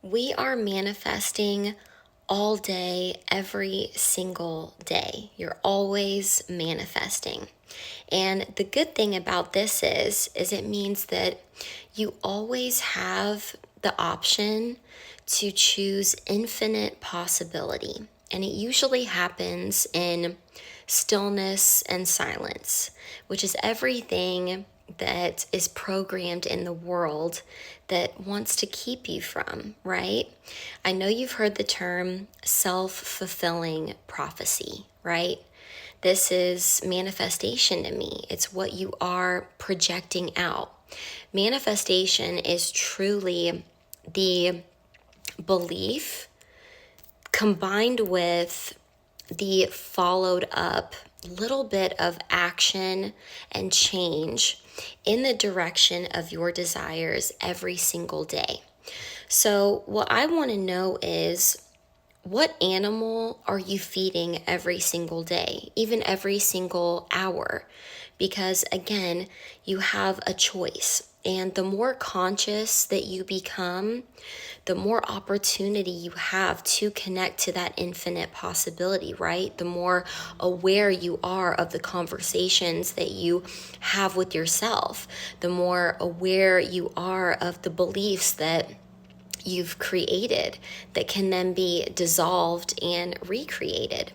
We are manifesting all day, every single day. You're always manifesting. And the good thing about this is it means that you always have the option to choose infinite possibility. And it usually happens in stillness and silence, which is everything that is programmed in the world that wants to keep you from, right? I know you've heard the term self-fulfilling prophecy, right? This is manifestation to me. It's what you are projecting out. Manifestation is truly the belief combined with the followed up little bit of action and change in the direction of your desires every single day. So, what I want to know is, what animal are you feeding every single day, even every single hour? Because again, you have a choice. And the more conscious that you become, the more opportunity you have to connect to that infinite possibility, right? The more aware you are of the conversations that you have with yourself, the more aware you are of the beliefs that you've created that can then be dissolved and recreated.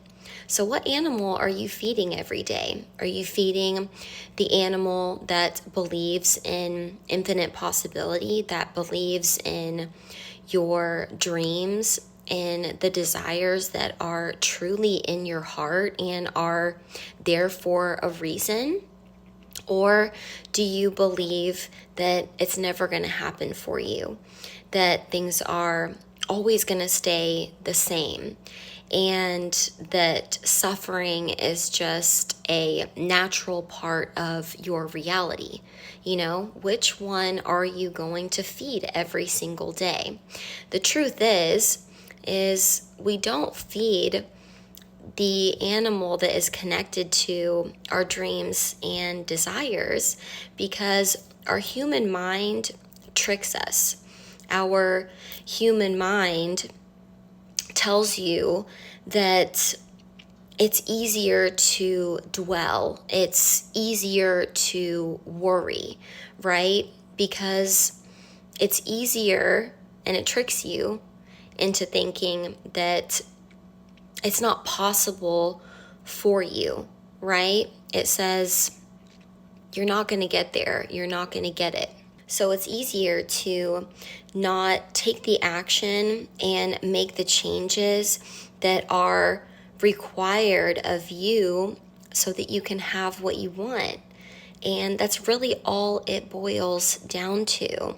So what animal are you feeding every day? Are you feeding the animal that believes in infinite possibility, that believes in your dreams and the desires that are truly in your heart and are there for a reason? Or do you believe that it's never going to happen for you, that things are always going to stay the same, and that suffering is just a natural part of your reality? Which one are you going to feed every single day? The truth is we don't feed the animal that is connected to our dreams and desires because our human mind tricks us. Our human mind tells you that it's easier to dwell, it's easier to worry, right? Because it's easier, and it tricks you into thinking that it's not possible for you, right? It says, you're not going to get there. You're not going to get it. So it's easier to not take the action and make the changes that are required of you so that you can have what you want. And that's really all it boils down to,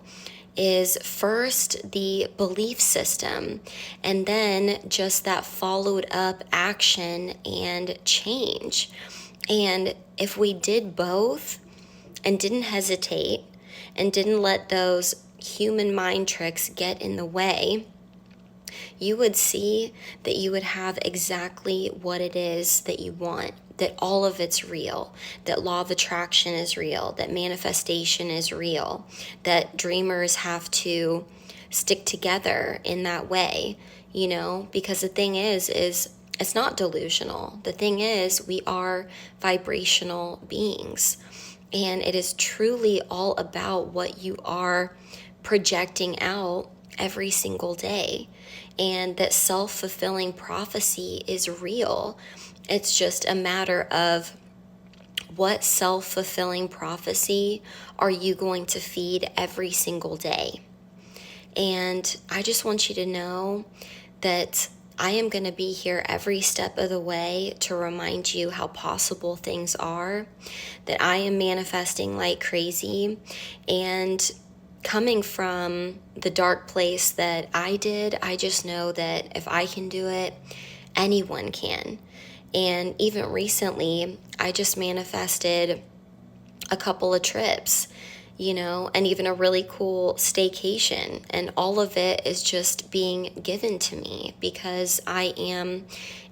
is first the belief system and then just that followed up action and change. And if we did both and didn't hesitate and didn't let those human mind tricks get in the way, you would see that you would have exactly what it is that you want, that all of it's real, that law of attraction is real, that manifestation is real, that dreamers have to stick together in that way, because the thing is it's not delusional. The thing is, we are vibrational beings, and it is truly all about what you are projecting out every single day. And that self-fulfilling prophecy is real. It's just a matter of, what self-fulfilling prophecy are you going to feed every single day? And I just want you to know that I am going to be here every step of the way to remind you how possible things are, that I am manifesting like crazy. And coming from the dark place that I did, I just know that if I can do it, anyone can. And even recently, I just manifested a couple of trips, and even a really cool staycation. And all of it is just being given to me because I am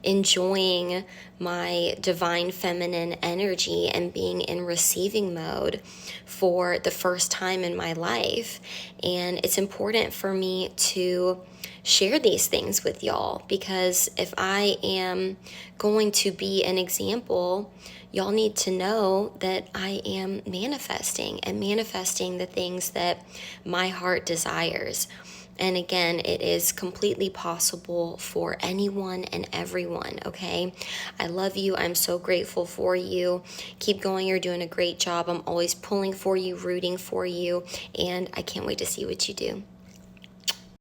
enjoying my divine feminine energy and being in receiving mode for the first time in my life. And it's important for me to share these things with y'all, because if I am going to be an example, y'all need to know that I am manifesting and manifesting the things that my heart desires. And again, it is completely possible for anyone and everyone, okay? I love you. I'm so grateful for you. Keep going. You're doing a great job. I'm always pulling for you, rooting for you, and I can't wait to see what you do.